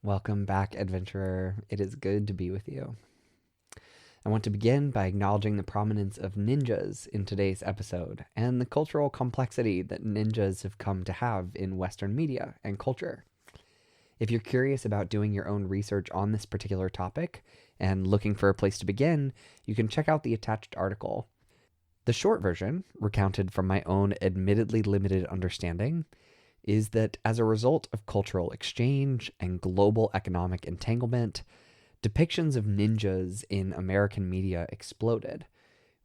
Welcome back, adventurer. It is good to be with you. I want to begin by acknowledging the prominence of ninjas in today's episode and the cultural complexity that ninjas have come to have in Western media and culture. If you're curious about doing your own research on this particular topic and looking for a place to begin, you can check out the attached article. The short version, recounted from my own admittedly limited understanding, is that as a result of cultural exchange and global economic entanglement, depictions of ninjas in American media exploded,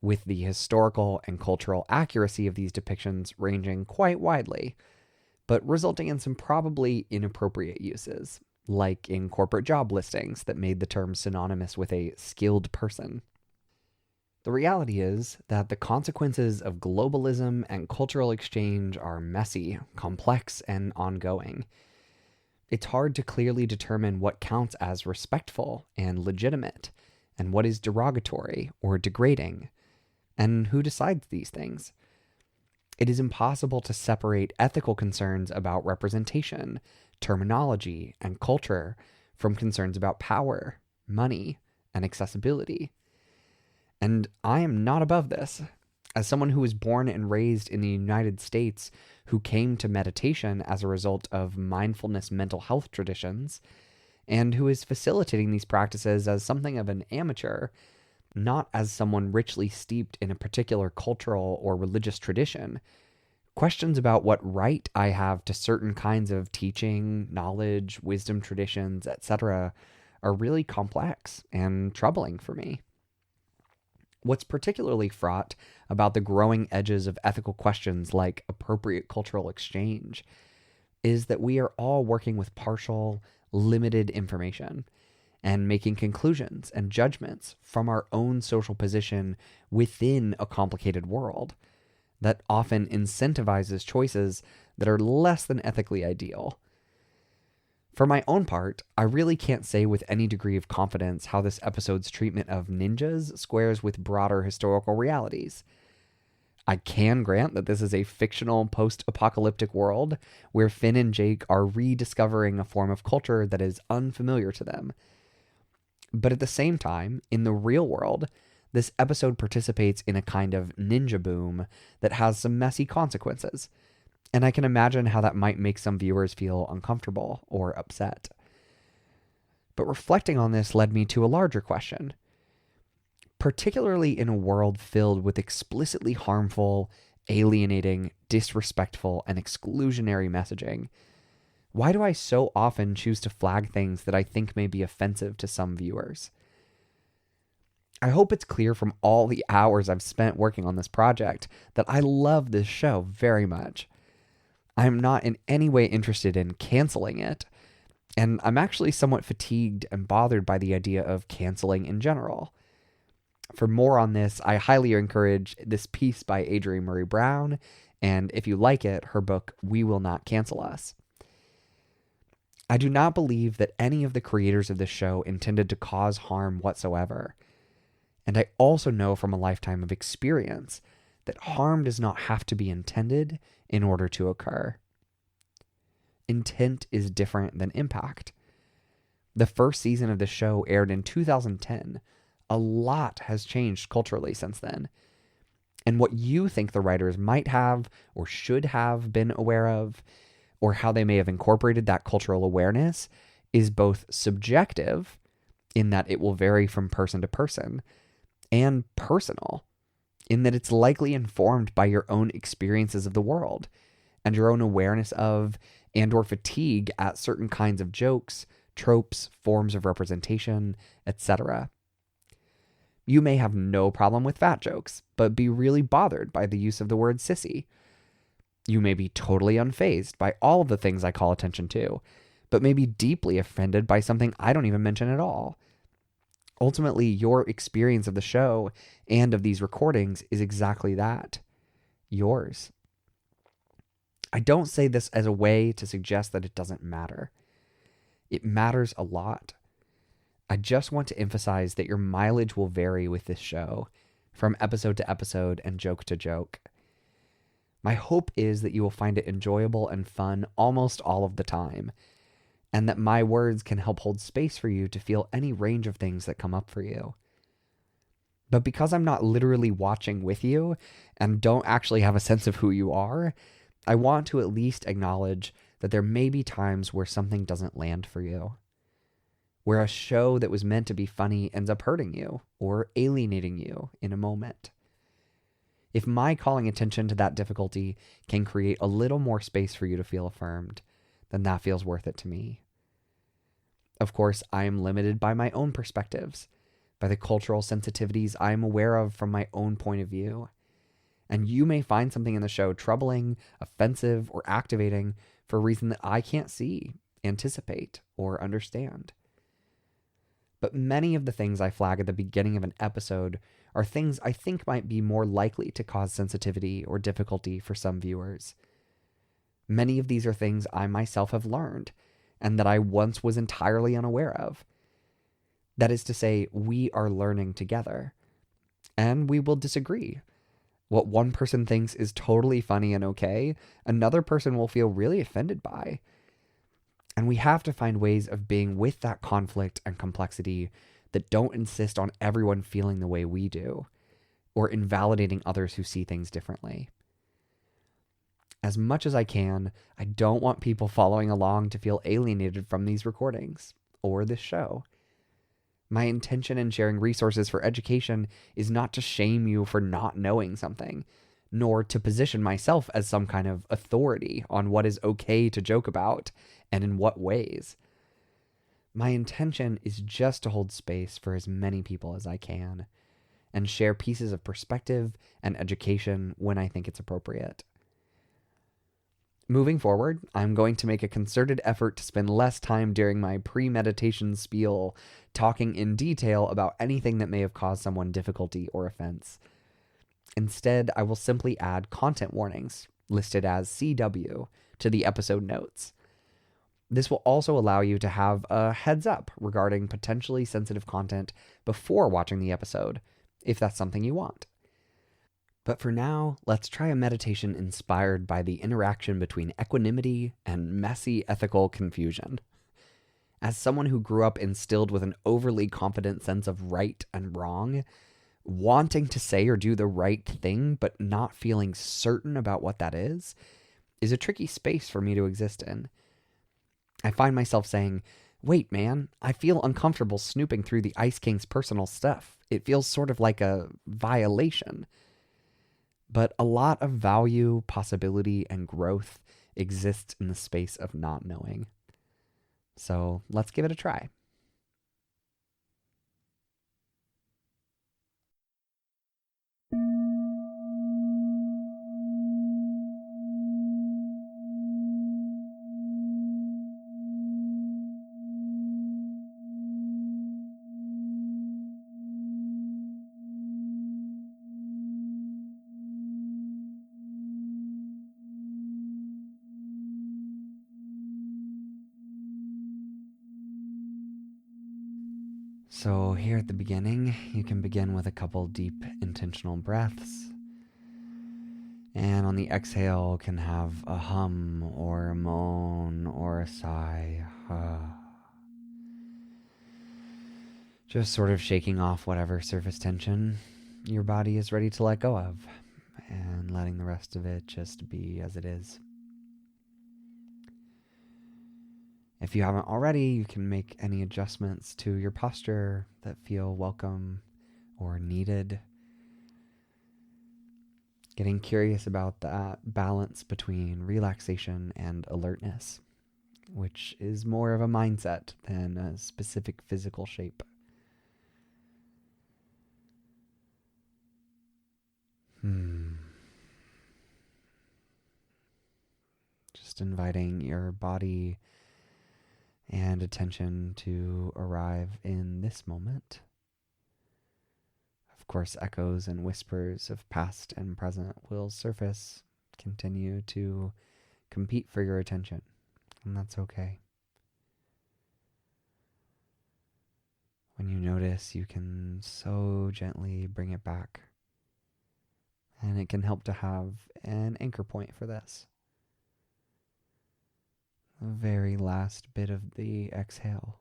with the historical and cultural accuracy of these depictions ranging quite widely, but resulting in some probably inappropriate uses, like in corporate job listings that made the term synonymous with a skilled person. The reality is that the consequences of globalism and cultural exchange are messy, complex, and ongoing. It's hard to clearly determine what counts as respectful and legitimate, and what is derogatory or degrading, and who decides these things. It is impossible to separate ethical concerns about representation, terminology, and culture from concerns about power, money, and accessibility. And I am not above this. As someone who was born and raised in the United States, who came to meditation as a result of mindfulness mental health traditions, and who is facilitating these practices as something of an amateur, not as someone richly steeped in a particular cultural or religious tradition, questions about what right I have to certain kinds of teaching, knowledge, wisdom traditions, etc., are really complex and troubling for me. What's particularly fraught about the growing edges of ethical questions like appropriate cultural exchange is that we are all working with partial, limited information and making conclusions and judgments from our own social position within a complicated world that often incentivizes choices that are less than ethically ideal. For my own part, I really can't say with any degree of confidence how this episode's treatment of ninjas squares with broader historical realities. I can grant that this is a fictional post-apocalyptic world where Finn and Jake are rediscovering a form of culture that is unfamiliar to them. But at the same time, in the real world, this episode participates in a kind of ninja boom that has some messy consequences. And I can imagine how that might make some viewers feel uncomfortable or upset. But reflecting on this led me to a larger question. Particularly in a world filled with explicitly harmful, alienating, disrespectful, and exclusionary messaging, why do I so often choose to flag things that I think may be offensive to some viewers? I hope it's clear from all the hours I've spent working on this project that I love this show very much. I'm not in any way interested in canceling it, and I'm actually somewhat fatigued and bothered by the idea of canceling in general. For more on this, I highly encourage this piece by Adrienne Murray Brown, and if you like it, her book, We Will Not Cancel Us. I do not believe that any of the creators of this show intended to cause harm whatsoever. And I also know from a lifetime of experience that harm does not have to be intended in order to occur. Intent is different than impact. The first season of the show aired in 2010. A lot has changed culturally since then. And what you think the writers might have or should have been aware of, or how they may have incorporated that cultural awareness, is both subjective, in that it will vary from person to person, and personal, in that it's likely informed by your own experiences of the world and your own awareness of and or fatigue at certain kinds of jokes, tropes, forms of representation, etc. You may have no problem with fat jokes, but be really bothered by the use of the word sissy. You may be totally unfazed by all of the things I call attention to, but may be deeply offended by something I don't even mention at all. Ultimately, your experience of the show and of these recordings is exactly that. Yours. I don't say this as a way to suggest that it doesn't matter. It matters a lot. I just want to emphasize that your mileage will vary with this show, from episode to episode and joke to joke. My hope is that you will find it enjoyable and fun almost all of the time, and that my words can help hold space for you to feel any range of things that come up for you. But because I'm not literally watching with you and don't actually have a sense of who you are, I want to at least acknowledge that there may be times where something doesn't land for you, where a show that was meant to be funny ends up hurting you or alienating you in a moment. If my calling attention to that difficulty can create a little more space for you to feel affirmed, then that feels worth it to me. Of course, I am limited by my own perspectives, by the cultural sensitivities I am aware of from my own point of view. And you may find something in the show troubling, offensive, or activating for a reason that I can't see, anticipate, or understand. But many of the things I flag at the beginning of an episode are things I think might be more likely to cause sensitivity or difficulty for some viewers. Many of these are things I myself have learned, and that I once was entirely unaware of. That is to say, we are learning together, and we will disagree. What one person thinks is totally funny and okay, another person will feel really offended by. And we have to find ways of being with that conflict and complexity that don't insist on everyone feeling the way we do, or invalidating others who see things differently. As much as I can, I don't want people following along to feel alienated from these recordings, or this show. My intention in sharing resources for education is not to shame you for not knowing something, nor to position myself as some kind of authority on what is okay to joke about and in what ways. My intention is just to hold space for as many people as I can and share pieces of perspective and education when I think it's appropriate. Moving forward, I'm going to make a concerted effort to spend less time during my pre-meditation spiel talking in detail about anything that may have caused someone difficulty or offense. Instead, I will simply add content warnings, listed as CW, to the episode notes. This will also allow you to have a heads up regarding potentially sensitive content before watching the episode, if that's something you want. But for now, let's try a meditation inspired by the interaction between equanimity and messy ethical confusion. As someone who grew up instilled with an overly confident sense of right and wrong, wanting to say or do the right thing but not feeling certain about what that is a tricky space for me to exist in. I find myself saying, wait man, I feel uncomfortable snooping through the Ice King's personal stuff. It feels sort of like a violation. But a lot of value, possibility, and growth exists in the space of not knowing. So let's give it a try. So here at the beginning, you can begin with a couple deep intentional breaths. And on the exhale, can have a hum or a moan or a sigh. Just sort of shaking off whatever surface tension your body is ready to let go of, and letting the rest of it just be as it is. If you haven't already, you can make any adjustments to your posture that feel welcome or needed. Getting curious about that balance between relaxation and alertness, which is more of a mindset than a specific physical shape. Just inviting your body and attention to arrive in this moment. Of course, echoes and whispers of past and present will surface, continue to compete for your attention, and that's okay. When you notice, you can so gently bring it back, and it can help to have an anchor point for this. the very last bit of the exhale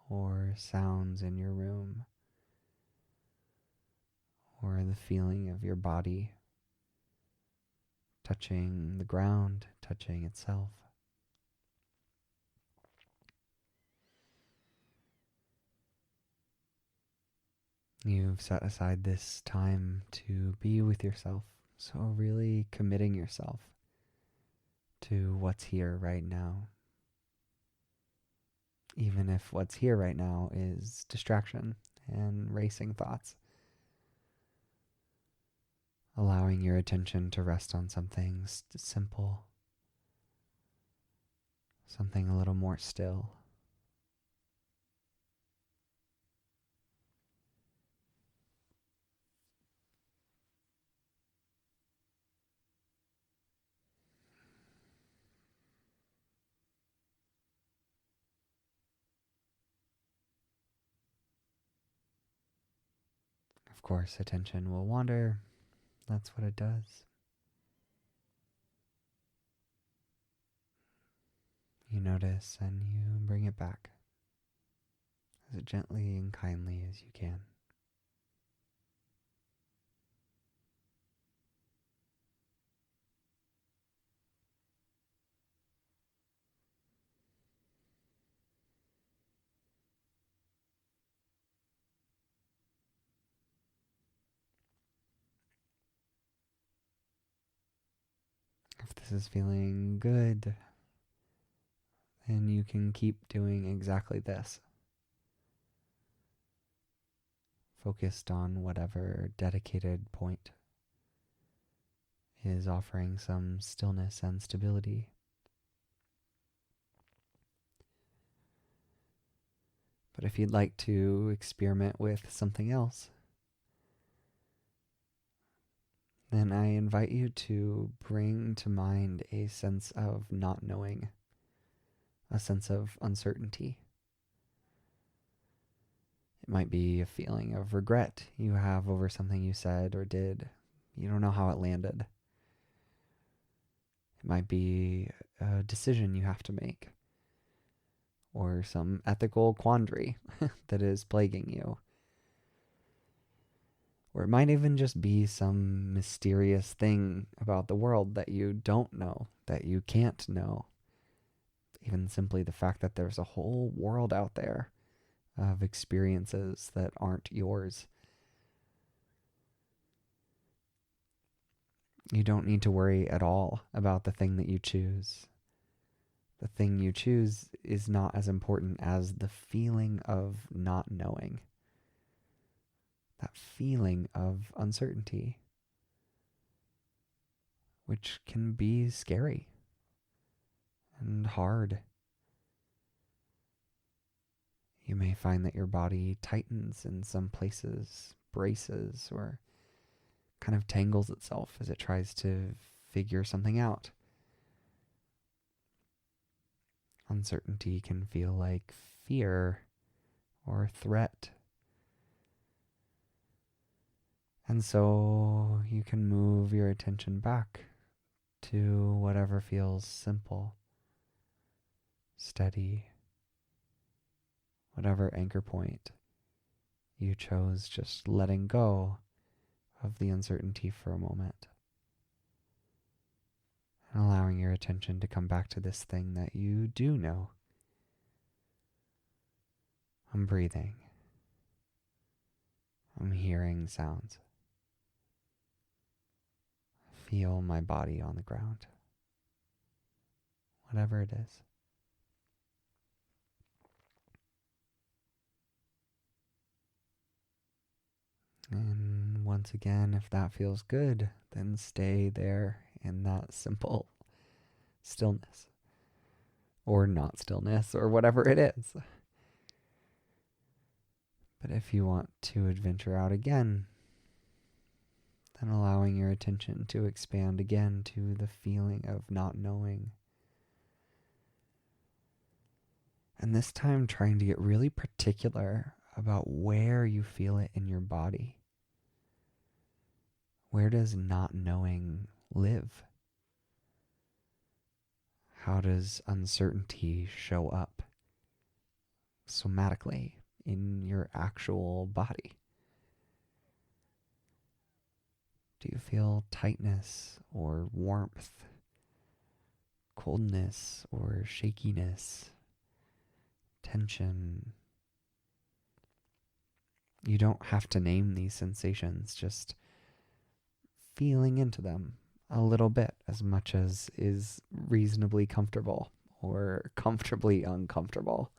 or sounds in your room or the feeling of your body touching the ground, touching itself. You've set aside this time to be with yourself, so really committing yourself to what's here right now. Even if what's here right now is distraction and racing thoughts. Allowing your attention to rest on something simple, something a little more still. Of course, attention will wander. That's what it does. You notice and you bring it back as gently and kindly as you can. If this is feeling good, then you can keep doing exactly this. Focused on whatever dedicated point is offering some stillness and stability. But if you'd like to experiment with something else, then I invite you to bring to mind a sense of not knowing, a sense of uncertainty. It might be a feeling of regret you have over something you said or did. You don't know how it landed. It might be a decision you have to make, or some ethical quandary that is plaguing you. Or it might even just be some mysterious thing about the world that you don't know, that you can't know. Even simply the fact that there's a whole world out there of experiences that aren't yours. You don't need to worry at all about the thing that you choose. The thing you choose is not as important as the feeling of not knowing. That feeling of uncertainty, which can be scary and hard. You may find that your body tightens in some places, braces, or kind of tangles itself as it tries to figure something out. Uncertainty can feel like fear or threat. And so you can move your attention back to whatever feels simple, steady, whatever anchor point you chose, just letting go of the uncertainty for a moment. And allowing your attention to come back to this thing that you do know. I'm breathing. I'm hearing sounds. Feel my body on the ground. Whatever it is. And once again, if that feels good, then stay there in that simple stillness. Or not stillness, or whatever it is. But if you want to adventure out again, then allowing your attention to expand again to the feeling of not knowing. And this time trying to get really particular about where you feel it in your body. Where does not knowing live? How does uncertainty show up somatically in your actual body? Do you feel tightness or warmth, coldness or shakiness, tension? You don't have to name these sensations, just feeling into them a little bit, as much as is reasonably comfortable or comfortably uncomfortable.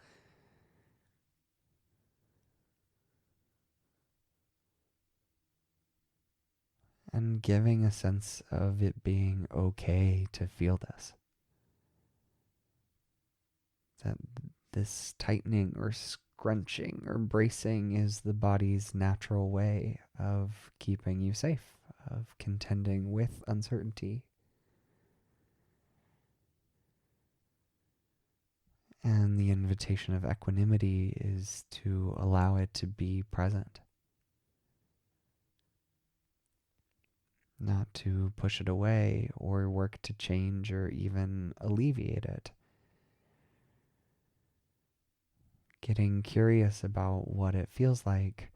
And giving a sense of it being okay to feel this. That this tightening or scrunching or bracing is the body's natural way of keeping you safe, of contending with uncertainty. And the invitation of equanimity is to allow it to be present. Not to push it away or work to change or even alleviate it. Getting curious about what it feels like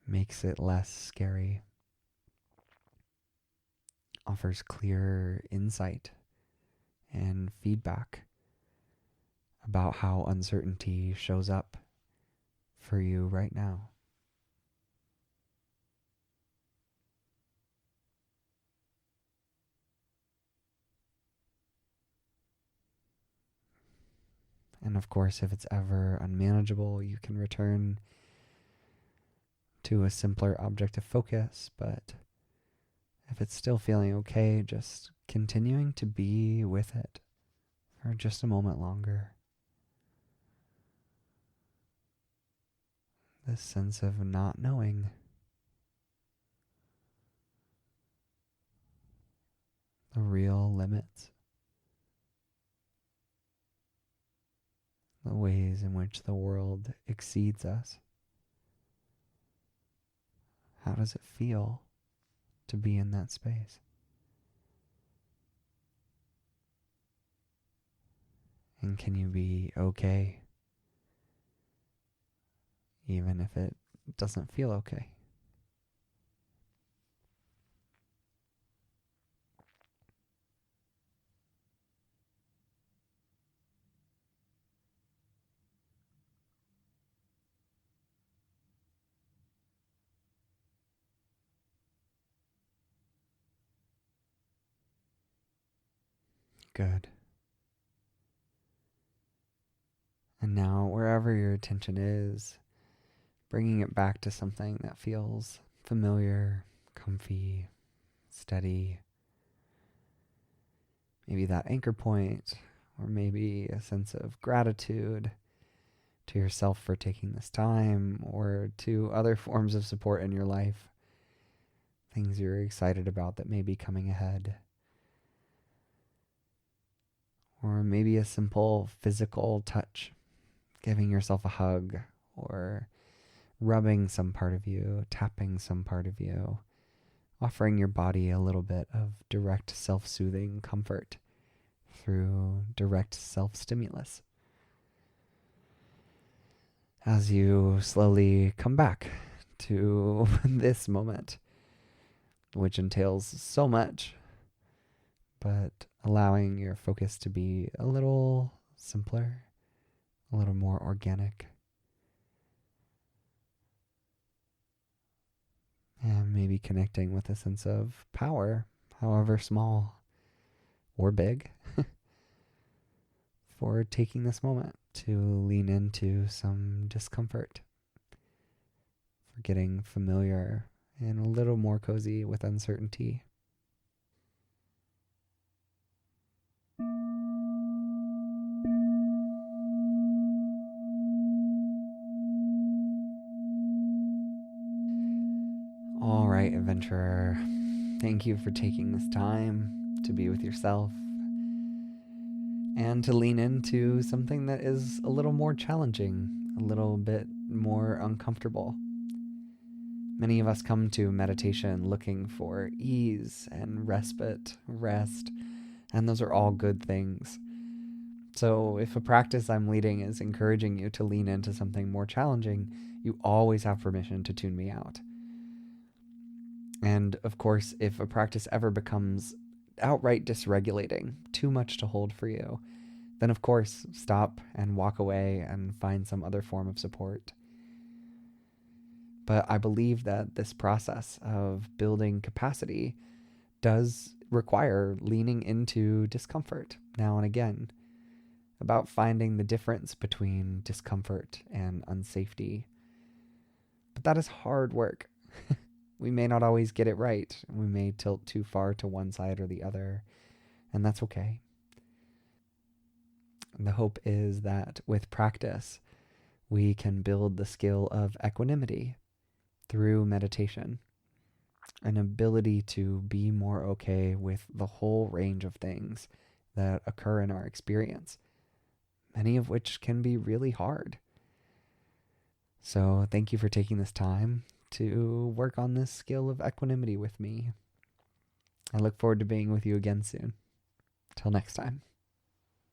makes it less scary, offers clear insight and feedback about how uncertainty shows up for you right now. And of course, if it's ever unmanageable, you can return to a simpler object of focus. But if it's still feeling okay, just continuing to be with it for just a moment longer. This sense of not knowing. The real limits. The ways in which the world exceeds us. How does it feel to be in that space? And can you be okay even if it doesn't feel okay? Good. And now, wherever your attention is, bringing it back to something that feels familiar, comfy, steady. Maybe that anchor point, or maybe a sense of gratitude to yourself for taking this time, or to other forms of support in your life. Things you're excited about that may be coming ahead. Or maybe a simple physical touch, giving yourself a hug, or rubbing some part of you, tapping some part of you, offering your body a little bit of direct self-soothing comfort through direct self-stimulus. As you slowly come back to this moment, which entails so much, but allowing your focus to be a little simpler, a little more organic. And maybe connecting with a sense of power, however small or big, for taking this moment to lean into some discomfort, for getting familiar and a little more cozy with uncertainty. All right, adventurer, thank you for taking this time to be with yourself and to lean into something that is a little more challenging, a little bit more uncomfortable. Many of us come to meditation looking for ease and respite, rest, and those are all good things. So if a practice I'm leading is encouraging you to lean into something more challenging, you always have permission to tune me out. And of course, if a practice ever becomes outright dysregulating, too much to hold for you, then of course, stop and walk away and find some other form of support. But I believe that this process of building capacity does require leaning into discomfort now and again, about finding the difference between discomfort and unsafety. But that is hard work. We may not always get it right. We may tilt too far to one side or the other, and that's okay. And the hope is that with practice, we can build the skill of equanimity through meditation, an ability to be more okay with the whole range of things that occur in our experience, many of which can be really hard. So thank you for taking this time to work on this skill of equanimity with me. I look forward to being with you again soon. Till next time.